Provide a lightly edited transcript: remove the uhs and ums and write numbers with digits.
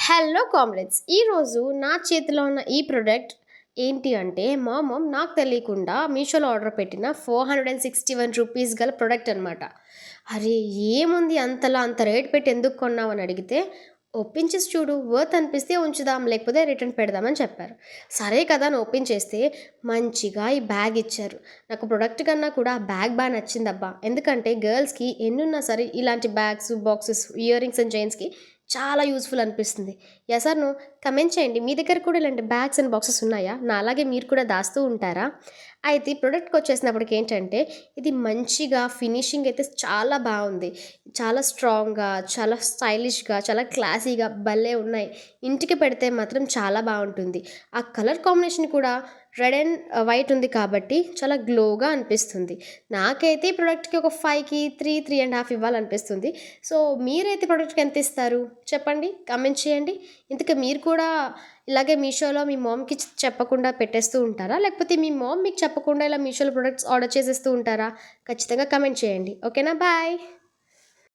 Hello comrades, ఈరోజు నా చేతిలో ఉన్న ఈ ప్రోడక్ట్ ఏంటి అంటే మా మమ్ నాకు తెలియకుండా మీషోలో ఆర్డర్ పెట్టిన 461 రూపీస్ గల ప్రోడక్ట్ అనమాట. అరే, ఏముంది అంతలా అంత రేట్ పెట్టి ఎందుకు కొన్నామని అడిగితే, ఓపెన్ చేసి చూడు, వర్త్ అనిపిస్తే ఉంచుదాం, లేకపోతే రిటర్న్ పెడదామని చెప్పారు. సరే కదా అని ఓపెన్ చేస్తే మంచిగా ఈ బ్యాగ్ ఇచ్చారు. నాకు ప్రొడక్ట్ కన్నా కూడా ఆ బ్యాగ్ బాగా నచ్చిందబ్బా. ఎందుకంటే గర్ల్స్కి ఎన్నున్నా సరే ఇలాంటి bags, boxes, ear rings and చైన్స్కి చాలా యూస్ఫుల్ అనిపిస్తుంది. Yes are no? కమెంట్ చేయండి. మీ దగ్గర కూడా ఇలాంటి బ్యాగ్స్ అండ్ బాక్సెస్ ఉన్నాయా? నాలాగే మీరు కూడా దాస్తూ ఉంటారా? అయితే ఈ ప్రోడక్ట్కి వచ్చేసినప్పటికి ఏంటంటే, ఇది మంచిగా ఫినిషింగ్ అయితే చాలా బాగుంది. చాలా స్ట్రాంగ్గా, చాలా స్టైలిష్గా, చాలా క్లాసీగా భలే ఉన్నాయి. ఇంటికి పెడితే మాత్రం చాలా బాగుంటుంది. ఆ కలర్ కాంబినేషన్ కూడా రెడ్ అండ్ వైట్ ఉంది కాబట్టి చాలా గ్లోగా అనిపిస్తుంది. నాకైతే ఈ ప్రోడక్ట్కి ఒక 5కి 3.5 ఇవ్వాలనిపిస్తుంది. సో మీరైతే ప్రోడక్ట్కి ఎంత ఇస్తారు చెప్పండి, కామెంట్ చేయండి. ఇంతకీ మీరు కూడా ఇలాగే మీషోలో మీ మామ్కి చెప్పకుండా పెట్టేస్తూ ఉంటారా, లేకపోతే మీ మామ్ మీకు చెప్పకుండా ఇలా మీషోలో ప్రొడక్ట్స్ ఆర్డర్ చేసేస్తూ ఉంటారా? ఖచ్చితంగా కామెంట్ చేయండి. ఓకేనా? బాయ్.